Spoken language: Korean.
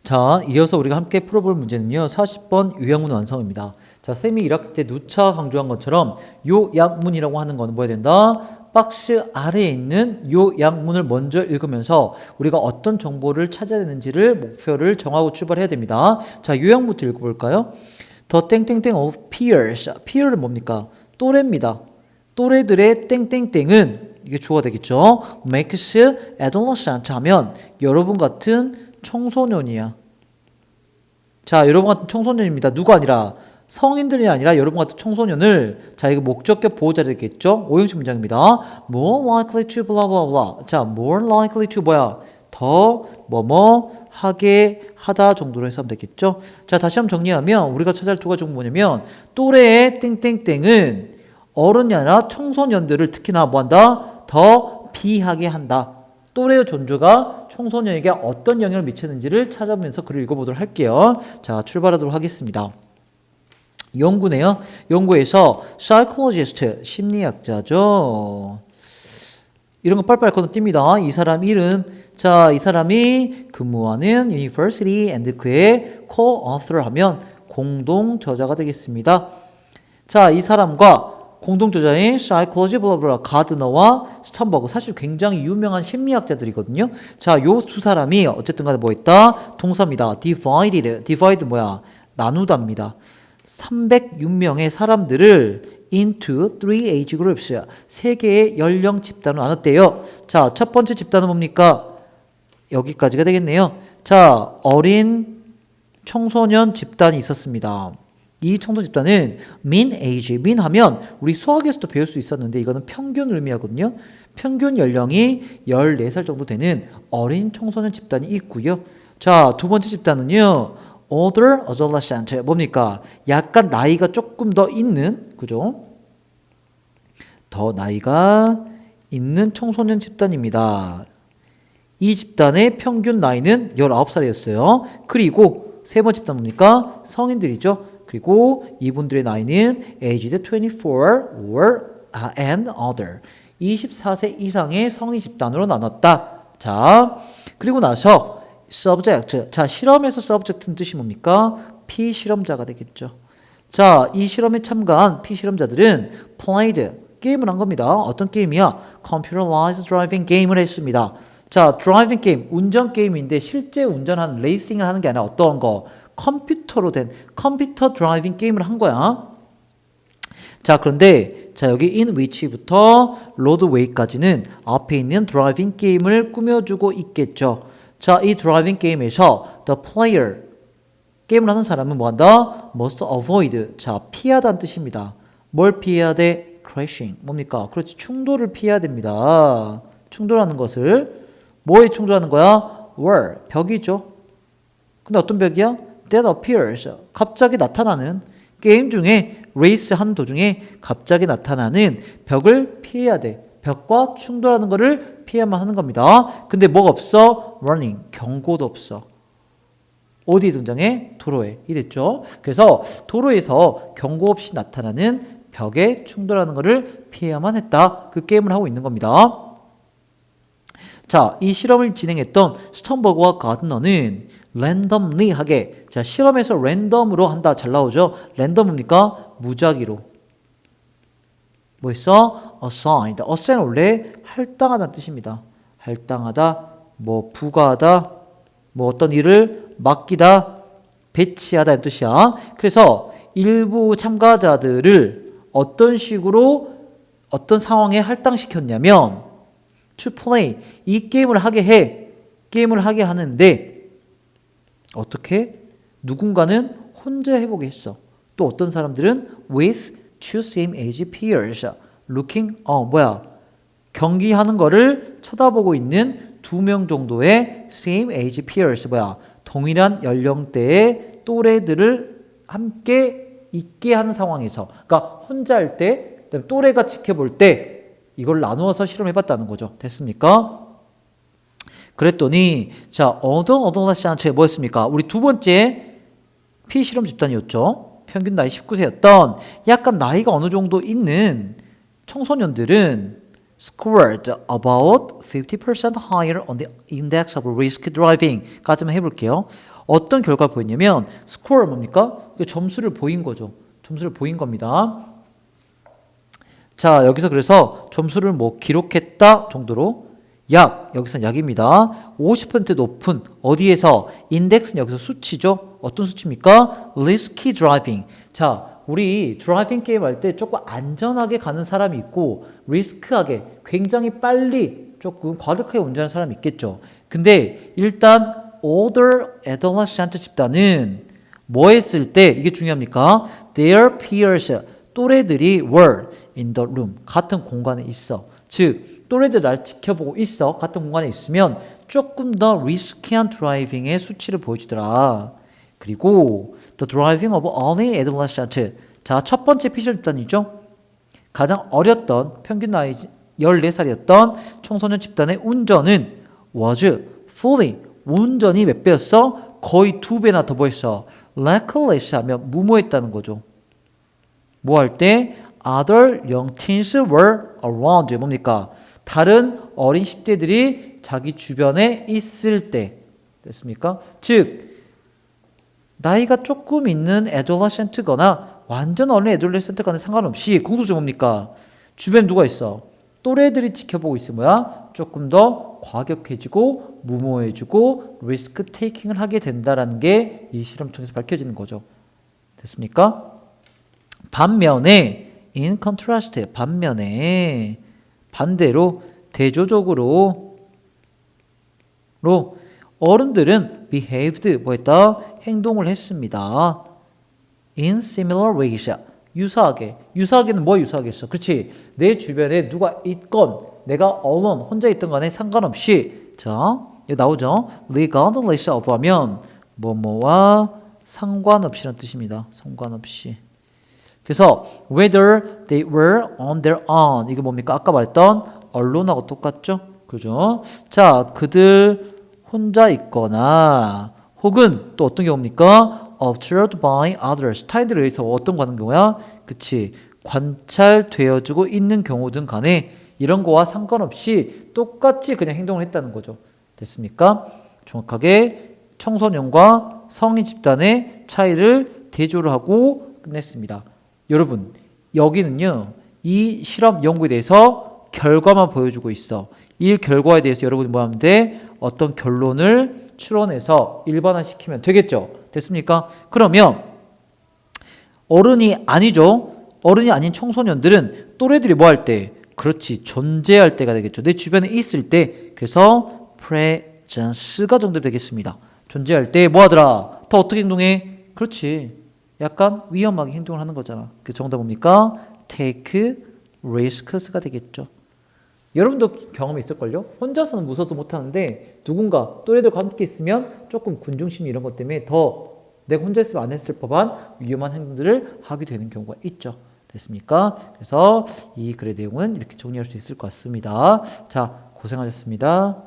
자, 이어서 우리가 함께 풀어볼 문제는요. 40번 요약문 완성입니다. 자, 쌤이 1학기 때 누차 강조한 것처럼 요약문이라고 하는 건 뭐 해야 된다? 박스 아래에 있는 요약문을 먼저 읽으면서 우리가 어떤 정보를 찾아야 되는지를 목표를 정하고 출발해야 됩니다. 자, 요약문부터 읽어볼까요? The 땡땡땡 of peers. peer는 뭡니까? 또래입니다. 또래들의 땡땡땡은 이게 주어가 되겠죠. makes adolescent 하면 여러분 같은 청소년이야. 자, 여러분 같은 청소년입니다. 누가 아니라 성인들이 아니라 여러분 같은 청소년을 자, 이거 목적격 보호자를 되겠죠. 오형식 문장입니다. more likely to blah blah blah. 자, more likely to 뭐야? 더 뭐뭐 하게 하다 정도로 해서 하면 되겠죠. 자, 다시 한번 정리하면 우리가 찾아야 할 두 가지 정보가 뭐냐면 또래의 땡땡땡은 어른이 아니라 청소년들을 특히나 뭐한다? 더 비하게 한다. 또래의 존재가 청소년에게 어떤 영향을 미치는지를 찾아보면서 글을 읽어보도록 할게요. 자, 출발하도록 하겠습니다. 연구네요. 연구에서 psychologist, 심리학자죠. 이런 거 빨빨 건너뜁니다. 이 사람 이름. 자, 이 사람이 근무하는 university and 그의 co-author 하면 공동 저자가 되겠습니다. 자, 이 사람과 공동 저자인 사이콜로지 블라블라 가드너와 스턴버그 사실 굉장히 유명한 심리학자들이거든요. 자, 요 두 사람이 어쨌든 간에 뭐 했다? 동사입니다. divide 뭐야? 나누다입니다. 306명의 사람들을 into three age groups 세 개의 연령 집단으로 나눴대요. 자, 첫 번째 집단은 뭡니까? 여기까지가 되겠네요. 자, 어린 청소년 집단이 있었습니다. 이 청소 집단은 mean age, mean 하면 우리 수학에서도 배울 수 있었는데 이거는 평균을 의미하거든요. 평균 연령이 14살 정도 되는 어린 청소년 집단이 있고요. 자, 두 번째 집단은요. older adolescent, 뭡니까? 약간 나이가 조금 더 있는, 그죠? 더 나이가 있는 청소년 집단입니다. 이 집단의 평균 나이는 19살이었어요. 그리고 세 번째 집단 뭡니까? 성인들이죠. 그리고 이분들의 나이는 aged 24 or and other 24세 이상의 성인 집단으로 나눴다. 자, 그리고 나서 subject. 자, 실험에서 subject는 뜻이 뭡니까? 피실험자가 되겠죠. 자, 이 실험에 참가한 피실험자들은 played, 게임을 한 겁니다. 어떤 게임이야? computerized driving 게임을 했습니다. 자, 드라이빙 게임, 운전 게임인데 실제 운전하는 레이싱을 하는 게 아니라 어떠한 거? 컴퓨터로 된 컴퓨터 드라이빙 게임을 한 거야. 자, 그런데 자, 여기 in which부터 roadway까지는 앞에 있는 드라이빙 게임을 꾸며주고 있겠죠. 자, 이 드라이빙 게임에서 the player, 게임을 하는 사람은 뭐한다? must avoid, 자, 피하다는 뜻입니다. 뭘 피해야 돼? crashing, 뭡니까? 그렇지, 충돌을 피해야 됩니다. 충돌하는 것을. 뭐에 충돌하는 거야? wall, 벽이죠. 근데 어떤 벽이야? that appears, 갑자기 나타나는, 게임 중에 레이스 하는 도중에 갑자기 나타나는 벽을 피해야 돼. 벽과 충돌하는 것을 피해야만 하는 겁니다. 근데 뭐가 없어? warning, 경고도 없어. 어디 등장해? 도로에. 이랬죠. 그래서 도로에서 경고 없이 나타나는 벽에 충돌하는 것을 피해야만 했다. 그 게임을 하고 있는 겁니다. 자, 이 실험을 진행했던 스턴버그와 가드너는 랜덤리하게, 자, 실험에서 랜덤으로 한다. 잘 나오죠? 랜덤입니까? 무작위로. 뭐 있어? assigned. assign 원래 할당하다는 뜻입니다. 할당하다, 뭐 부과하다, 뭐 어떤 일을 맡기다, 배치하다는 뜻이야. 그래서 일부 참가자들을 어떤 식으로 어떤 상황에 할당시켰냐면 to play, 이 게임을 하게 해. 게임을 하게 하는데 어떻게? 누군가는 혼자 해보게 했어. 또 어떤 사람들은 with two same age peers looking, 경기하는 거를 쳐다보고 있는 2명 정도의 same age peers, 동일한 연령대의 또래들을 함께 있게 하는 상황에서, 그러니까 혼자 할 때, 또래가 지켜볼 때 이걸 나누어서 실험해봤다는 거죠. 됐습니까? 그랬더니 자, adolescent 뭐였습니까? 우리 두 번째 피실험 집단이었죠. 평균 나이 19세였던 약간 나이가 어느 정도 있는 청소년들은 scored about 50% higher on the index of risk driving 까지만 해볼게요. 어떤 결과를 보였냐면 score 뭡니까? 점수를 보인 거죠. 점수를 보인 겁니다. 자, 여기서 그래서 점수를 뭐 기록했다 정도로 여기서 약입니다. 50% 높은 어디에서 인덱스는 여기서 수치죠. 어떤 수치입니까? risky driving. 자, 우리 드라이빙 게임 할 때 조금 안전하게 가는 사람이 있고 리스크하게 굉장히 빨리 조금 과격하게 운전하는 사람이 있겠죠. 근데 일단 older adolescent 집단은 뭐 했을 때 이게 중요합니까? Their peers 또래들이 were in the room 같은 공간에 있어. 즉 또래들 날 지켜보고 있어. 같은 공간에 있으면 조금 더 리스키한 드라이빙의 수치를 보여주더라. 그리고 the driving of early adolescent. 자, 첫 번째 피셜 집단이죠. 가장 어렸던 평균 나이 14살이었던 청소년 집단의 운전은 was fully 운전이 몇 배였어? 거의 2배나 더 보였어. reckless 하면 무모했다는 거죠. 뭐 할 때? Other young teens were around. 뭡니까? 다른 어린 10대들이 자기 주변에 있을 때 됐습니까? 즉 나이가 조금 있는 adolescent거나 완전 어린 adolescent과는 상관없이 공통점 뭡니까? 주변에 누가 있어? 또래들이 지켜보고 있으면 뭐야? 조금 더 과격해지고 무모해지고 리스크 테이킹을 하게 된다라는 게 이 실험 통해서 밝혀지는 거죠. 됐습니까? 반면에 in contrast 반면에 반대로 대조적으로 어른들은 behaved 뭐했다? 행동을 했습니다. in similar ways 유사하게는 뭐 유사하겠어? 그렇지. 내 주변에 누가 있건 내가 alone 혼자 있던 간에 상관없이 자 여기 나오죠. regardless of 하면 뭐뭐와 상관없이라는 뜻입니다. 상관없이. 그래서 whether they were on their own 이게 뭡니까? 아까 말했던 언론하고 똑같죠? 그죠? 자, 그들 혼자 있거나 혹은 또 어떤 경우입니까? observed by others 타인들에 의해서 어떤 거 하는 경우야? 그치? 관찰되어지고 있는 경우든 간에 이런 거와 상관없이 똑같이 그냥 행동을 했다는 거죠. 됐습니까? 정확하게 청소년과 성인 집단의 차이를 대조를 하고 끝냈습니다. 여러분, 여기는요, 이 실험 연구에 대해서 결과만 보여주고 있어. 이 결과에 대해서 여러분이 뭐 하면 돼? 어떤 결론을 추론해서 일반화시키면 되겠죠? 됐습니까? 그러면 어른이 아니죠? 어른이 아닌 청소년들은 또래들이 뭐 할 때? 그렇지, 존재할 때가 되겠죠. 내 주변에 있을 때. 그래서 presence가 정답되겠습니다. 존재할 때 뭐 하더라? 더 어떻게 행동해? 그렇지. 약간 위험하게 행동을 하는 거잖아. 그 정답 뭡니까? take risks가 되겠죠. 여러분도 경험이 있을걸요? 혼자서는 무서워서 못하는데 누군가 또래들과 함께 있으면 조금 군중심 이런 것 때문에 더 내가 혼자 있으면 안 했을 법한 위험한 행동들을 하게 되는 경우가 있죠. 됐습니까? 그래서 이 글의 내용은 이렇게 정리할 수 있을 것 같습니다. 자, 고생하셨습니다.